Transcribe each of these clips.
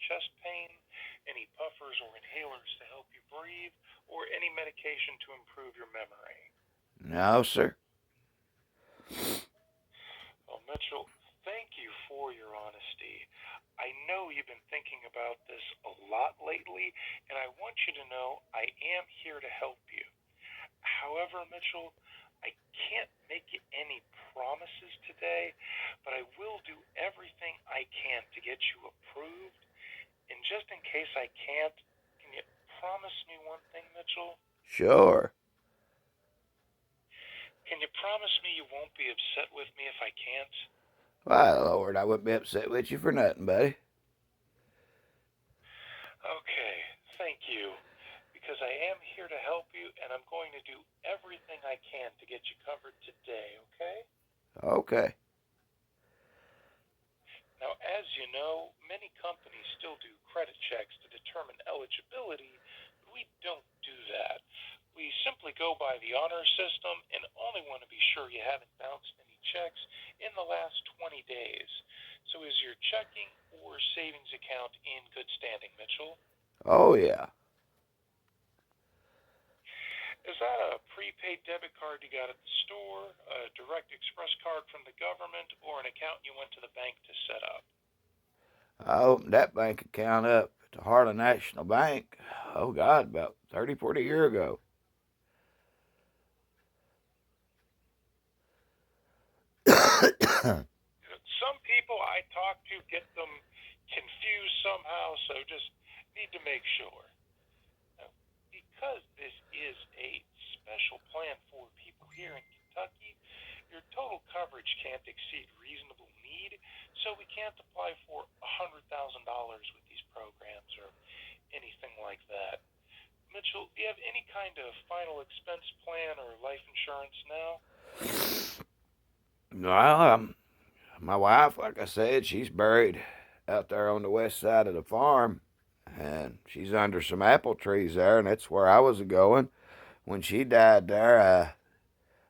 chest pain, any puffers or inhalers to help you breathe, or any medication to improve your memory? No, sir. Well, Mitchell, thank you for your honesty. I know you've been thinking about this a lot lately, and I want you to know I am here to help you. However, Mitchell, I can't make you any promises today, but I will do everything I can to get you approved. And just in case I can't, can you promise me one thing, Mitchell? Sure. Can you promise me you won't be upset with me if I can't? Why, Lord, I wouldn't be upset with you for nothing, buddy. Okay, thank you. Because I am here to help you, and I'm going to do everything I can to get you covered today, okay? Okay. Now, as you know, many companies still do credit checks to determine eligibility, but we don't do that. We simply go by the honor system and only want to be sure you haven't bounced any checks in the last 20 days. So, is your checking or savings account in good standing, Mitchell? Oh, yeah. Is that a prepaid debit card you got at the store, a direct express card from the government, or an account you went to the bank to set up? I opened that bank account up at the Harlan National Bank, oh, God, about 30, 40 years ago. Some people I talk to get them confused somehow, so just need to make sure. Now, because this is a special plan for people here in Kentucky, your total coverage can't exceed reasonable need, so we can't apply for $100,000 with these programs or anything like that. Mitchell, do you have any kind of final expense plan or life insurance now? Well, my wife, like I said, she's buried out there on the west side of the farm, and she's under some apple trees there, and that's where I was going. When she died there,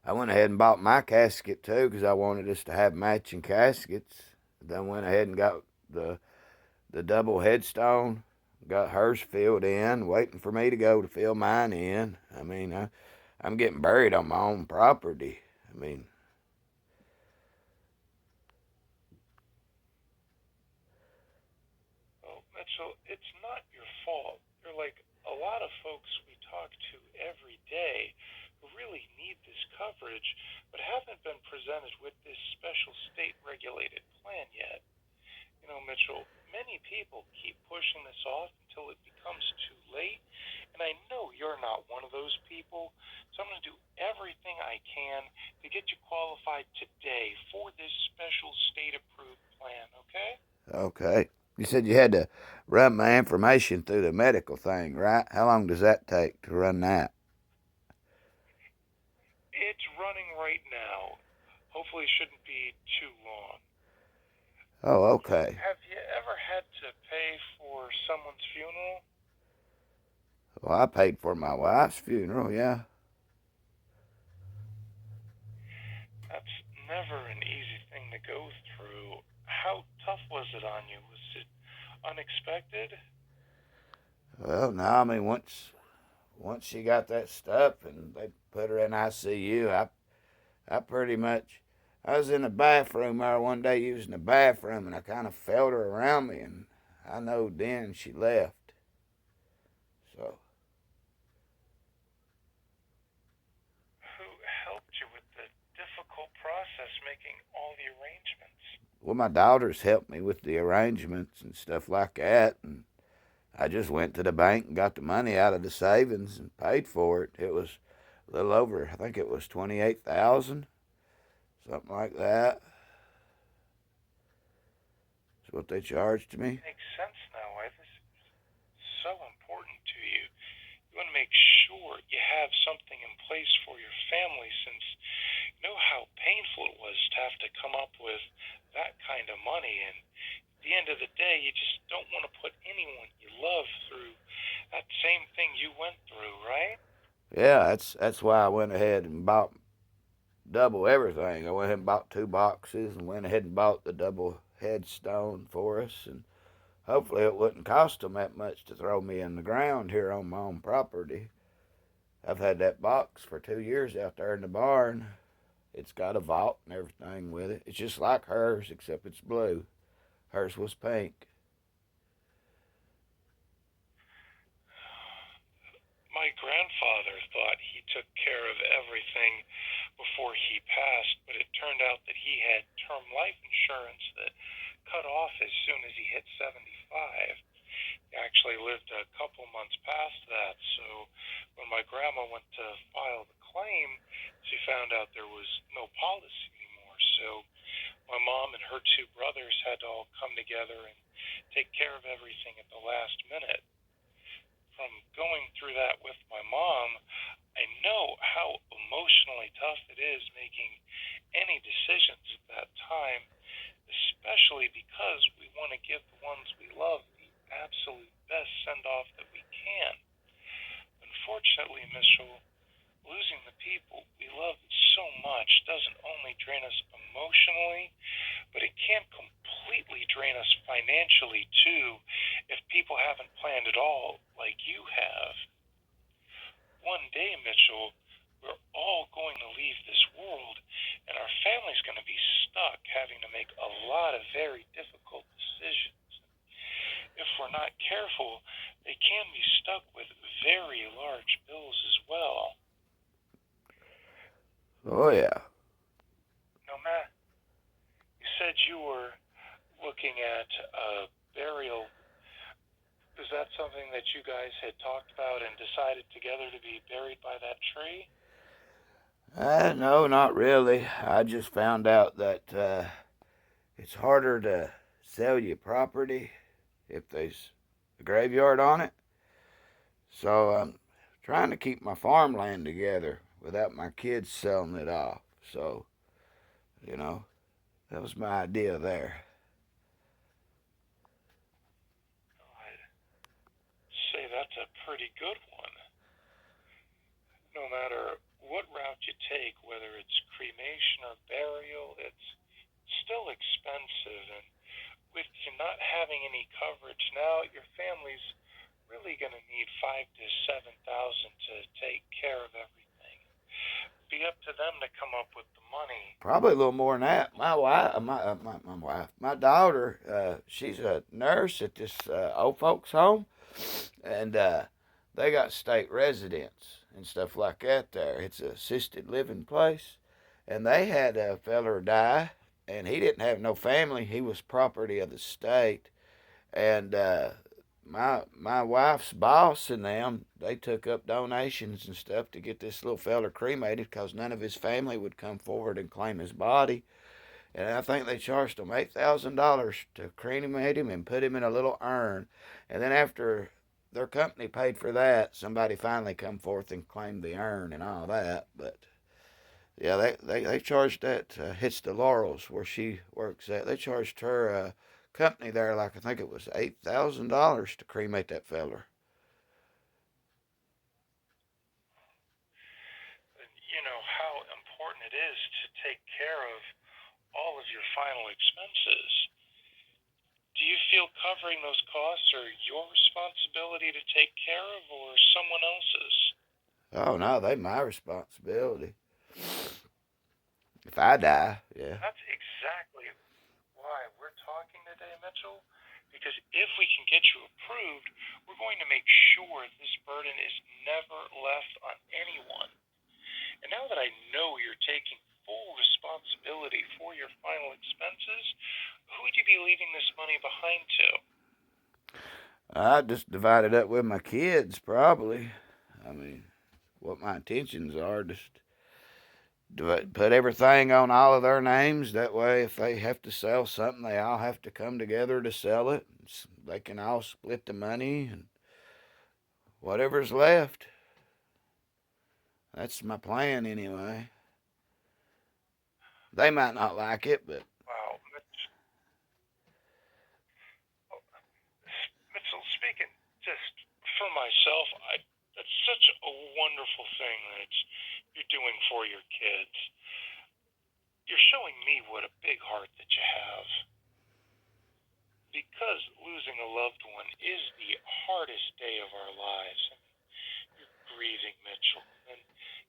I went ahead and bought my casket too because I wanted us to have matching caskets. Then went ahead and got the double headstone, got hers filled in, waiting for me to go to fill mine in. I mean, I'm getting buried on my own property. I mean, Well, Mitchell, it's not your fault. You're like a lot of folks we talk to every day who really need this coverage, but haven't been presented with this special state regulated plan yet. You know, Mitchell, many people keep pushing this off until it becomes too late, and I know you're not one of those people, so I'm going to do everything I can to get you qualified today for this special state approved plan, okay? okay. You said you had to run my information through the medical thing, right? How long does that take to run that? It's running right now. Hopefully, it shouldn't be too long. Oh, So, okay. have you ever had to pay for someone's funeral? Well, I paid for my wife's funeral, yeah. That's never an easy thing to go through. How tough was it on you? Was it unexpected? Well, no, I mean, once she got that stuff and they put her in ICU, I pretty much, I was in the bathroom there one day using the bathroom and I kind of felt her around me and I know then she left. So, Who helped you with the difficult process making all the arrangements? well, my daughters helped me with the arrangements and stuff like that. And I just went to the bank and got the money out of the savings and paid for it. It was a little over, I think it was 28,000, something like that. That's what they charged me. Makes sense now why this is so important to you. You want to make sure you have something in place for your family since you know how painful it was to have to come up with that kind of money. And at the end of the day, you just don't want to put anyone you love through that same thing you went through, right? Yeah, that's why I went ahead and bought double everything. I went ahead and bought two boxes and went ahead and bought the double headstone for us. And hopefully it wouldn't cost them that much to throw me in the ground here on my own property. I've had that box for 2 years out there in the barn. It's got a vault and everything with it. It's just like hers, except it's blue. Hers was pink. My grandfather thought he took care of everything before he passed, but it turned out that he had term life insurance that cut off as soon as he hit 75. He actually lived a couple months past that, so when my grandma went to file the claim, she found out there was no policy anymore. So my mom and her two brothers had to all come together and take care of everything at the last minute. From going through that with my mom, I know how emotionally tough it is making any decisions at that time, especially because we want to give the ones we love the absolute best send-off that we can. Unfortunately, Mitchell, losing the people we love so much doesn't only drain us emotionally, but it can completely drain us financially too if people haven't planned it all like you have. One day, Mitchell, we're all going to leave this world, and our family's going to be stuck having to make a lot of very difficult decisions. If we're not careful, they can be stuck with very large bills as well. Oh, yeah. Now, Matt, you said you were looking at a burial. Is that something that you guys had talked about and decided together to be buried by that tree? No, not really. I just found out that it's harder to sell your property if there's a graveyard on it. So I'm trying to keep my farmland together without my kids selling it off. So, that was my idea there. I'd say that's a pretty good one. No matter what route you take, whether it's cremation or burial, it's still expensive. And with you not having any coverage now, your family's really going to need 5 to 7 thousand to take care of everything. Be up to them to come up with the money. Probably a little more than that. My daughter, she's a nurse at this old folks home, and they got state residence and stuff like that there. It's an assisted living place, and they had a feller die, and he didn't have no family. He was property of the state, and my wife's boss and them, they took up donations and stuff to get this little feller cremated because none of his family would come forward and claim his body. And I think they charged him $8,000 to cremate him and put him in a little urn. And then after their company paid for that, somebody finally come forth and claimed the urn and all that. But yeah, they charged that. Hits the Laurels where she works at. They charged her company there like I think it was $8,000 to cremate that feller. And you know how important it is to take care of all of your final expenses. Do you feel covering those costs are your responsibility to take care of or someone else's? Oh no, they my responsibility. If I die, yeah. That's exactly why we're talking today, Mitchell. Because if we can get you approved, we're going to make sure this burden is never left on anyone. And now that I know you're taking full responsibility for your final expenses, who would you be leaving this money behind to? I just divide it up with my kids, probably. I mean, what my intentions are, just put everything on all of their names. That way, if they have to sell something, they all have to come together to sell it. They can all split the money and whatever's left. That's my plan anyway. They might not like it, but Wow, Mitchell, speaking just for myself, that's such a wonderful thing that you're doing for your kids. You're showing me what a big heart that you have. Because losing a loved hardest day of our lives. You're grieving, Mitchell, and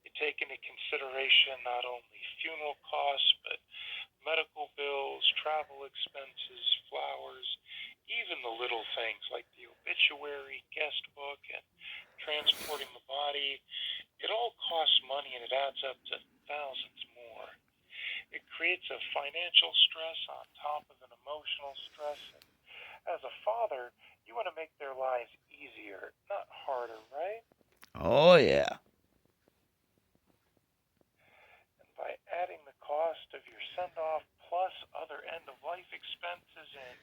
you take into consideration not only funeral costs, but medical bills, travel expenses, flowers, even the little things like the obituary, guest book, and transporting the body. It all costs money and it adds up to thousands more. It creates a financial stress on top of an emotional stress. And as a father, you want to make their lives easier, not harder, right? Oh, yeah. And by adding the cost of your send off plus other end of life expenses and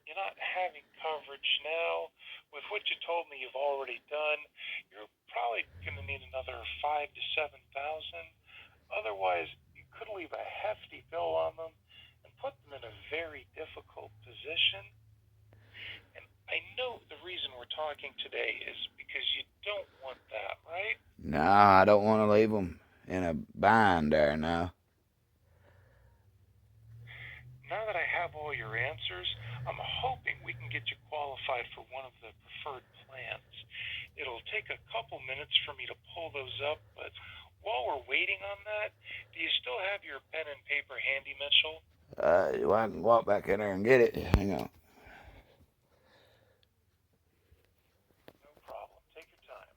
you're not having coverage now, with what you told me you've already done, you're probably going to need another 5 to 7 thousand. Otherwise, you could leave a hefty bill on them and put them in a very difficult position. And I know the reason we're talking today is because you don't want that, right? No, I don't want to leave them in a bind there now. Now that I have all your answers, I'm hoping we can get you qualified for one of the preferred plans. It'll take a couple minutes for me to pull those up, but while we're waiting on that, do you still have your pen and paper handy, Mitchell? Well, I can walk back in there and get it. Hang on. No problem. Take your time.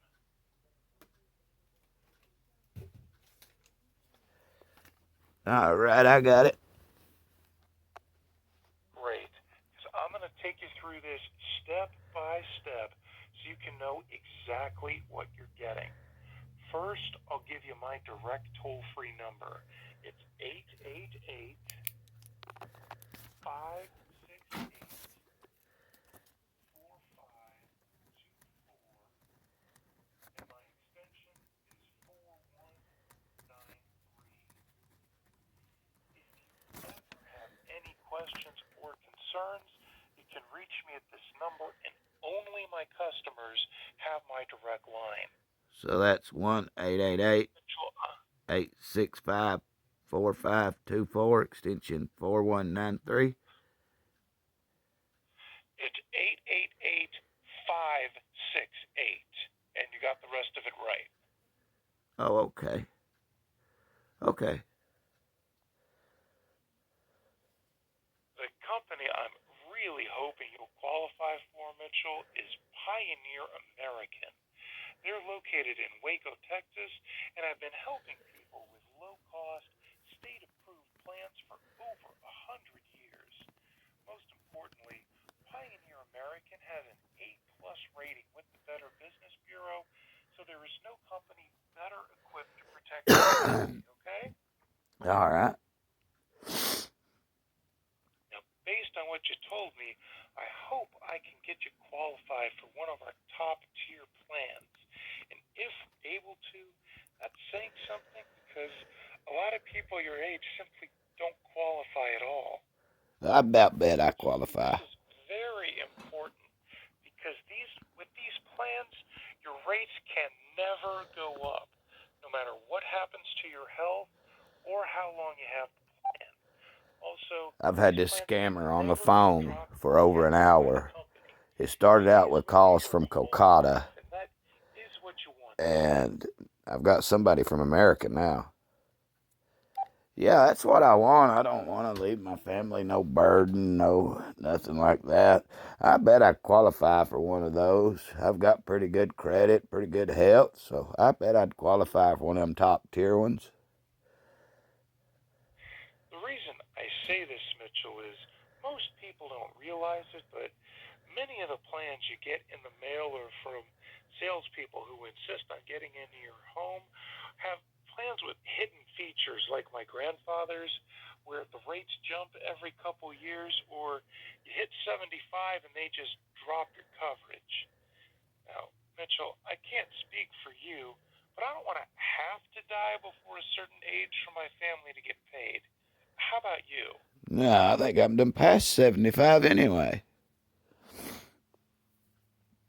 All right, I got it. Great. Because I'm going to take you through this step by step so you can know exactly what you're getting. First, I'll give you my direct toll-free number. It's 888 568 4524, and my extension is 4193. If you ever have any questions or concerns, you can reach me at this number, and only my customers have my direct line. So that's 1-888-865-4524, extension 4193. It's 888-568, and you got the rest of it right. Oh, okay. Okay. The company I'm really hoping you'll qualify for, Mitchell, is Pioneer American. They're located in Waco, Texas, and I've been helping people with low-cost, state-approved plans for over 100 years. Most importantly, Pioneer American has an A-plus rating with the Better Business Bureau, so there is no company better equipped to protect you, okay? All right. Now, based on what you told me, I hope I can get you qualified for one of our top-tier plans. And if able to, that's saying something because a lot of people your age simply don't qualify at all. I about bet I qualify. This is very important because with these plans, your rates can never go up, no matter what happens to your health or how long you have the plan. Also, I've had this scammer on the phone for over an hour. It started out with calls from Kolkata, and I've got somebody from America now. Yeah, that's what I want. I don't want to leave my family no burden, nothing like that. I bet I qualify for one of those. I've got pretty good credit, pretty good health, so I bet I'd qualify for one of them top tier ones. The reason I say this, Mitchell, is most people don't realize it, but many of the plans you get in the mail or from salespeople who insist on getting into your home have plans with hidden features like my grandfather's, where the rates jump every couple years, or you hit 75 and they just drop your coverage. Now, Mitchell, I can't speak for you, but I don't want to have to die before a certain age for my family to get paid. How about you? No, I think I'm done past 75 anyway.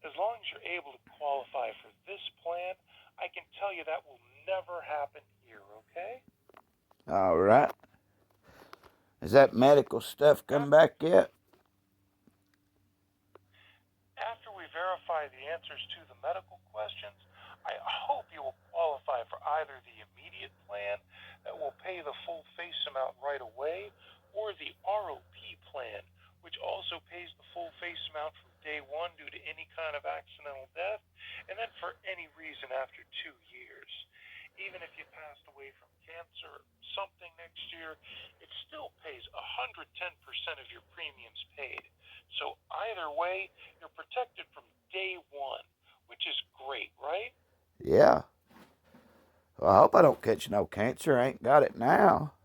As long as you're able to qualify for this plan, I can tell you that will never happen here, okay? All right. Has that medical stuff come back yet? After we verify verify the answers to the medical questions, I hope you will qualify for either the immediate plan that will pay the full face amount right away, or the ROP plan, which also pays the full face amount from day one due to any kind of accidental death, and then for any reason after 2 years. Even if you passed away from cancer or something next year, it still pays 110% of your premiums paid. So either way, you're protected from day one, which is great, right? Yeah. Well, I hope I don't catch no cancer. I ain't got it now.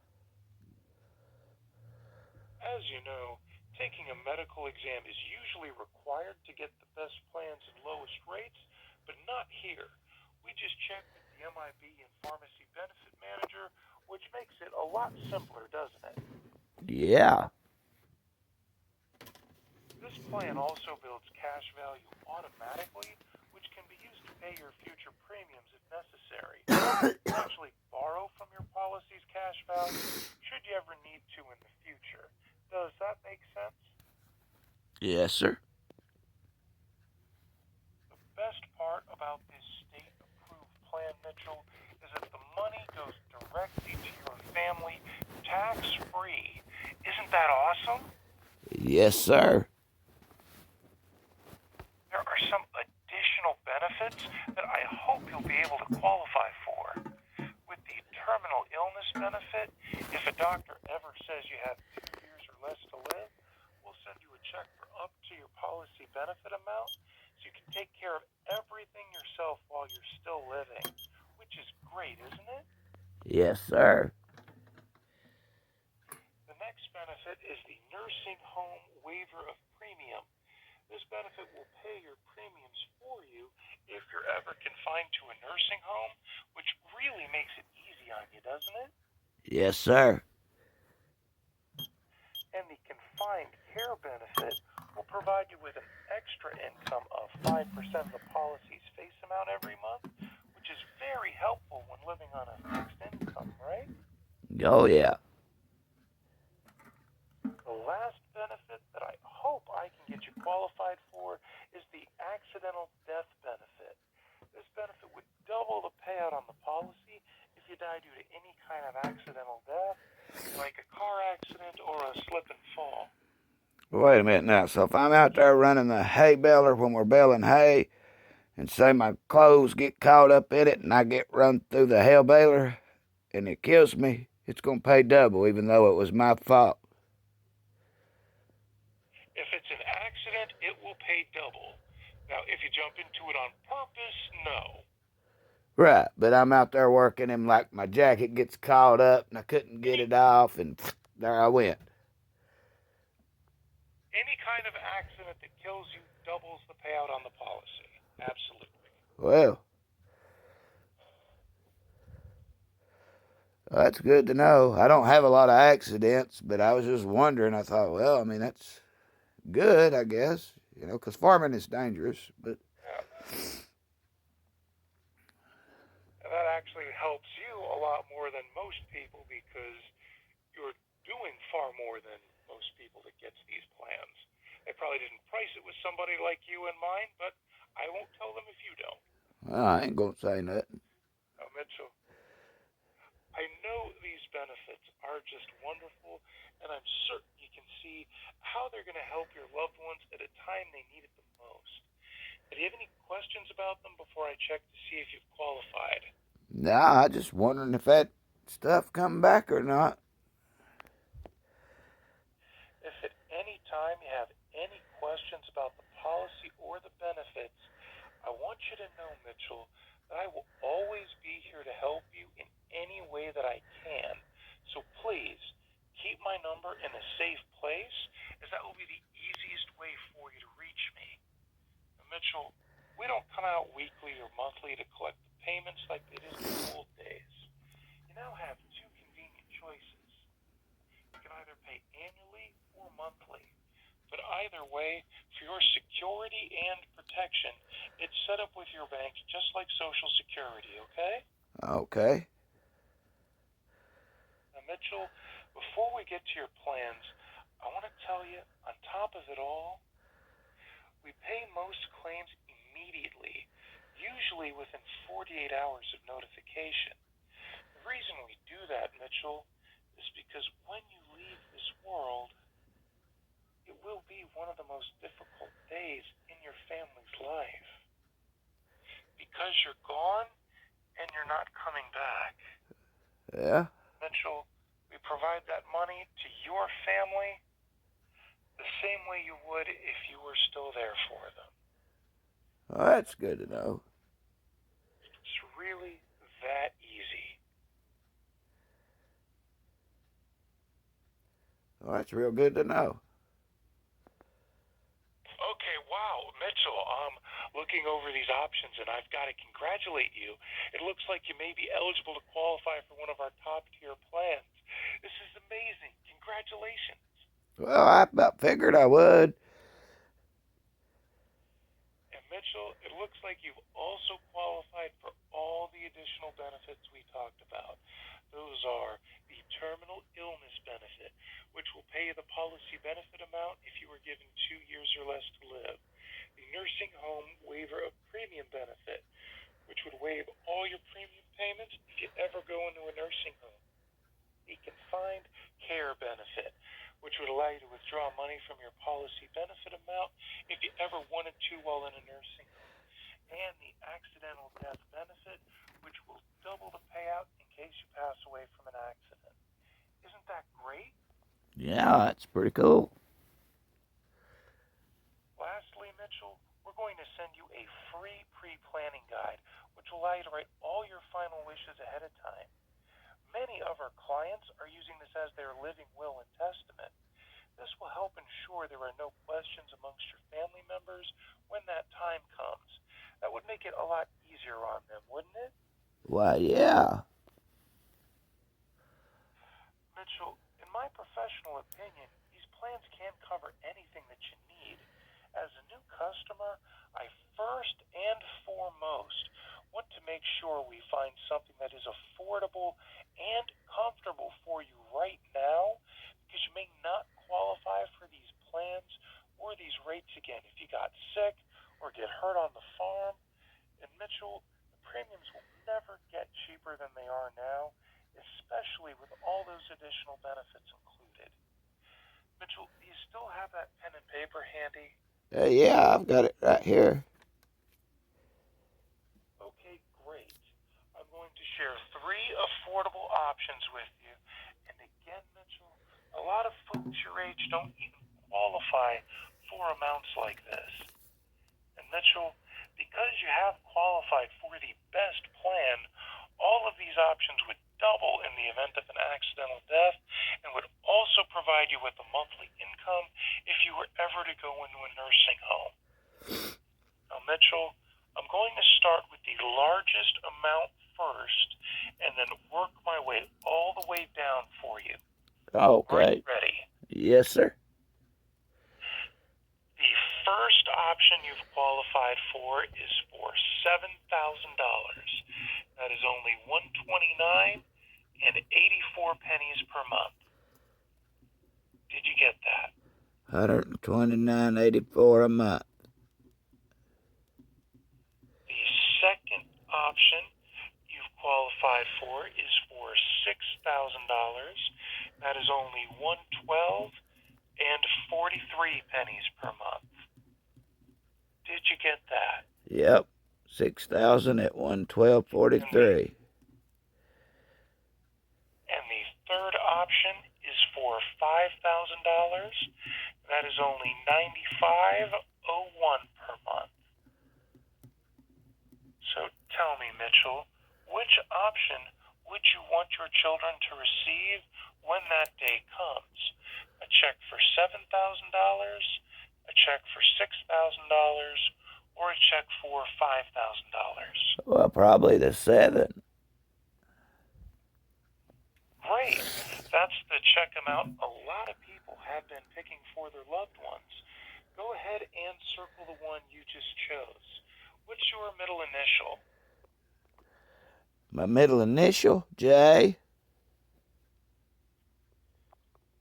As you know, taking a medical exam is usually required to get the best plans and lowest rates, but not here. We just check with the MIB and Pharmacy Benefit Manager, which makes it a lot simpler, doesn't it? Yeah. This plan also builds cash value automatically, which can be used to pay your future premiums if necessary. You can actually borrow from your policy's cash value should you ever need to in the future. Does that make sense? Yes, sir. The best part about this state-approved plan, Mitchell, is that the money goes directly to your family, tax-free. Isn't that awesome? Yes, sir. There are some additional benefits that I hope you'll be able to qualify for. With the terminal illness benefit, if a doctor ever says you have 2 years or less to live, we'll send you a check for up to your policy benefit amount so you can take care of everything yourself while you're still living, which is great, isn't it? Yes, sir. The next benefit is the nursing home waiver of premium. This benefit will pay your premiums for you if you're ever confined to a nursing home, which really makes it easy on you, doesn't it? Yes, sir. And the confined care benefit will provide you with an extra income of 5% of the policy's face amount every month, which is very helpful when living on a fixed income, right? Oh, yeah. The last benefit that I hope I can get you qualified for is the accidental death benefit. This benefit would double the payout on the policy if you die due to any kind of accidental death, like a car accident or a slip and fall. Wait a minute now. So if I'm out there running the hay baler when we're baling hay, and say my clothes get caught up in it and I get run through the hay baler and it kills me, it's going to pay double even though it was my fault. If it's an accident, it will pay double. Now, if you jump into it on purpose, no. Right, but I'm out there working and like my jacket gets caught up and I couldn't get it off and there I went. Any kind of accident that kills you doubles the payout on the policy. Absolutely. Well, that's good to know. I don't have a lot of accidents, but I was just wondering. I thought, well, I mean, that's good, I guess, because farming is dangerous. But Yeah. And that actually helps you a lot more than most people because you're doing far more than most people that gets these plans. They probably didn't price it with somebody like you in mind, but I won't tell them if you don't. well, I ain't going to say nothing. Now, Mitchell, I know these benefits are just wonderful, and I'm certain you can see how they're going to help your loved ones at a time they need it the most. Do you have any questions about them before I check to see if you've qualified? Nah, I just wondering if that stuff come back or not. If at any time you have any questions about the policy or the benefits, I want you to know, Mitchell, that I will always be here to help you in any way that I can. So please, keep my number in a safe place, as that will be the easiest way for you to reach me. Now, Mitchell, we don't come out weekly or monthly to collect the payments like they did in the old days. You now have two convenient choices. You can either pay annually or monthly. But either way, for your security and protection, it's set up with your bank just like Social Security, okay? Okay. Now, Mitchell, before we get to your plans, I want to tell you, on top of it all, we pay most claims immediately, usually within 48 hours of notification. The reason we do that, Mitchell, is because when you leave this world, it will be one of the most difficult days in your family's life. Because you're gone and you're not coming back. Yeah? Mitchell, we provide that money to your family the same way you would if you were still there for them. Well, that's good to know. It's really that easy. Well, that's real good to know. Okay, wow, Mitchell, looking over these options, and I've got to congratulate you. It looks like you may be eligible to qualify for one of our top-tier plans. This is amazing. Congratulations. Well, I about figured I would. And Mitchell, it looks like you've also qualified for all the additional benefits we talked about. Those are the terminal illness benefit, which will pay the policy benefit amount if you were given 2 years or less to live. The nursing home waiver of premium benefit, which would waive all your premium payments if you ever go into a nursing home. The confined care benefit, which would allow you to withdraw money from your policy benefit amount if you ever wanted to while in a nursing home. And the accidental death benefit, which will double the payout in case you pass away from an accident. Isn't that great? Yeah, that's pretty cool. Lastly, Mitchell, we're going to send you a free pre-planning guide, which will allow you to write all your final wishes ahead of time. Many of our clients are using this as their living will and testament. This will help ensure there are no questions amongst your family members when that time comes. That would make it a lot easier on them, wouldn't it? Why, yeah. Mitchell, in my professional opinion, these plans can't cover anything that you need. As a new customer, I first and foremost want to make sure we find something that is affordable and comfortable for you right now, because you may not qualify for these plans or these rates again if you got sick or get hurt on the farm. And Mitchell, the premiums will never get cheaper than they are now, especially with all those additional benefits included. Mitchell, do you still have that pen and paper handy? Yeah, I've got it right here. Okay, great. I'm going to share 3 affordable options with you. And again, Mitchell, a lot of folks your age don't even qualify for amounts like this. And Mitchell, because you have qualified for the best plan, all of these options would double in the event of an accidental death and would also provide you with a monthly income if you were ever to go into a nursing home. Now, Mitchell, I'm going to start with the largest amount first and then work my way all the way down for you. Okay. Are you ready? Yes, sir. The first option you've qualified for is for $7,000. That is only $129 and 84 pennies per month. Did you get that? $129.84 a month. The second option you've qualified for is for $6,000. That is only $112 and 43 pennies per month. Did you get that? Yep. 6,000 at 112.43. And the third option is for $5,000. That is only $95.01 per month. So tell me, Mitchell, which option would you want your children to receive when that day comes? A check for $7,000, a check for $6,000, or a check for $5,000? Well, probably the 7. Great. That's the check amount a lot of people have been picking for their loved ones. Go ahead and circle the one you just chose. What's your middle initial? My middle initial, J.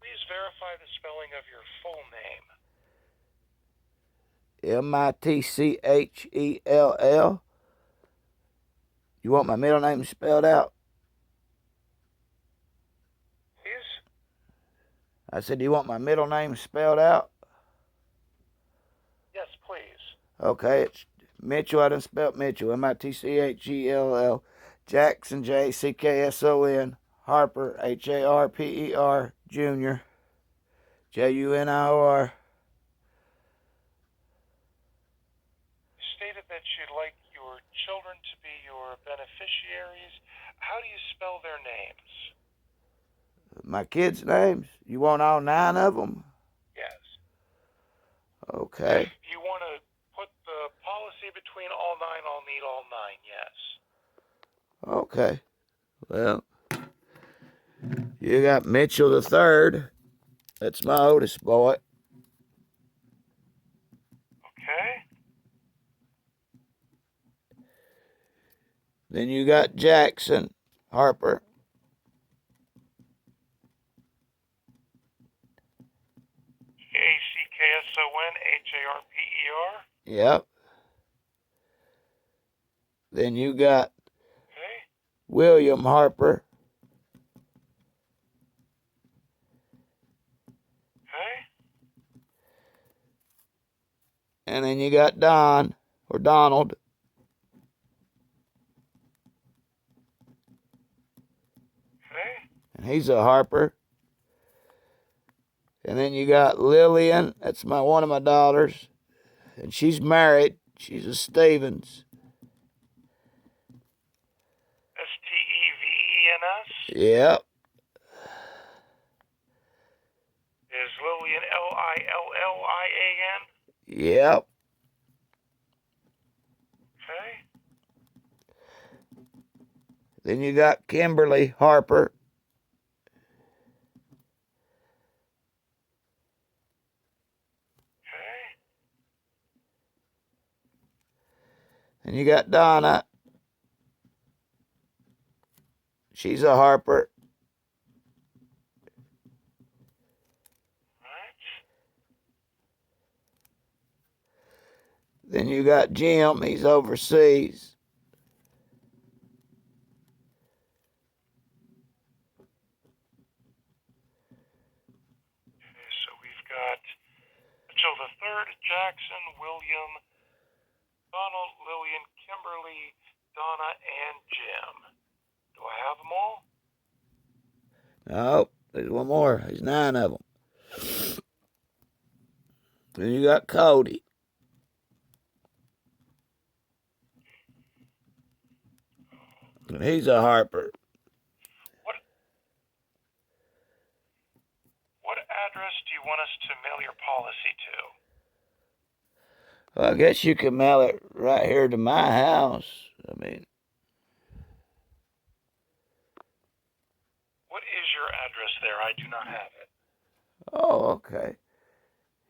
Please verify the spelling of your full name. Mitchell. You want my middle name spelled out? Please? I said, do you want my middle name spelled out? Yes, please. Okay, it's Mitchell. I done spelled Mitchell. Mitchell. Jackson, Jackson, Harper, Harper, Jr., Junior. You stated that you'd like your children to be your beneficiaries. How do you spell their names? My kids' names? You want all 9 of them? Yes. Okay. You want to put the policy between all 9? I'll need all 9, yes. Okay. Well, you got Mitchell the third. That's my oldest boy. Okay. Then you got Jackson Harper. Jacksonharper. Yep. Then you got Okay. William Harper. Okay. And then you got Don or Donald. Okay. And he's a Harper. And then you got Lillian. That's one of my daughters. And she's married. She's a Stevens. Stevens. Yep. Is Lillian Lillian? Yep. Okay. Then you got Kimberly Harper. Okay. And you got Donna. She's a Harper. Right. Then you got Jim. He's overseas. Okay, so we've got Mitchell the third, Jackson, William, Donald, Lillian, Kimberly, Donna, and Jim. Do I have them all? No, there's one more. There's 9 of them. Then you got Cody. And he's a Harper. What address do you want us to mail your policy to? Well, I guess you can mail it right here to my house. What is your address there? I do not have it. Oh, okay.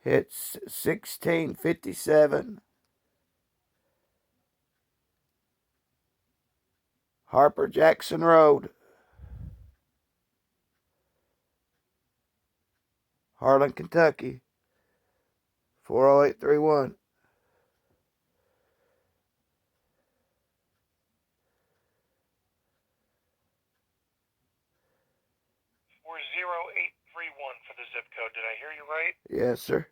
It's 1657 Harper Jackson Road, Harlan, Kentucky, 40831. 40831 for the zip code. Did I hear you right? Yes, sir.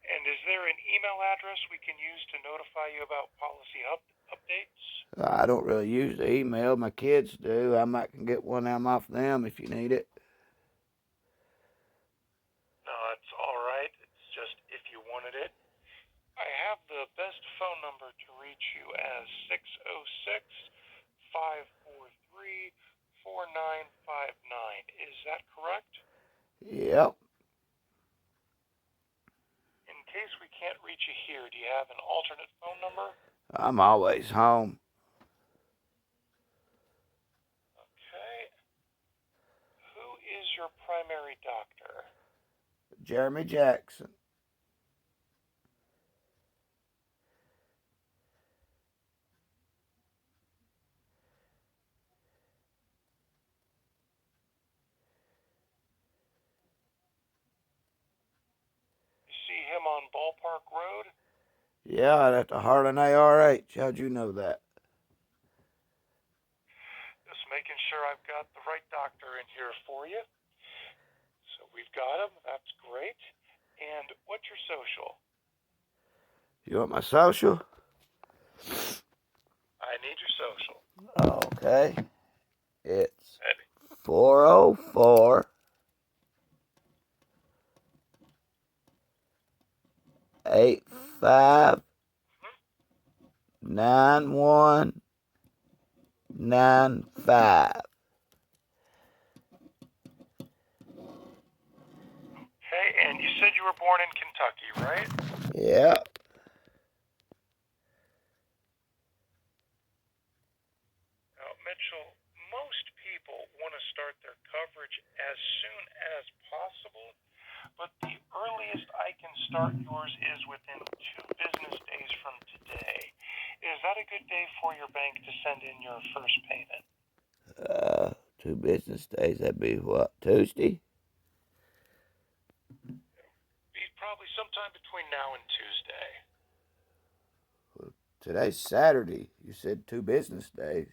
And is there an email address we can use to notify you about policy updates? I don't really use the email. My kids do. I might can get one off them if you need it. No, it's all right. It's just if you wanted it. I have the best phone number to reach you as 606-543-4959. Is that correct? Yep. In case we can't reach you here, do you have an alternate phone number? I'm always home. Okay. Who is your primary doctor? Jeremy Jackson. You see him him on Ballpark Road? Yeah, at the Harlan ARH. How'd you know that? Just making sure I've got the right doctor in here for you. So we've got him. That's great. And what's your social? You want my social? I need your social. Okay. It's Ready. 404 85 9195. Okay, and you said you were born in Kentucky, right? Yeah. Now, Mitchell, most people want to start their coverage as soon as possible, but the earliest I can start yours is within 2 business days from today. Is that a good day for your bank to send in your first payment? 2 business days. That'd be what? Tuesday? Be probably sometime between now and Tuesday. Today's Saturday. You said 2 business days.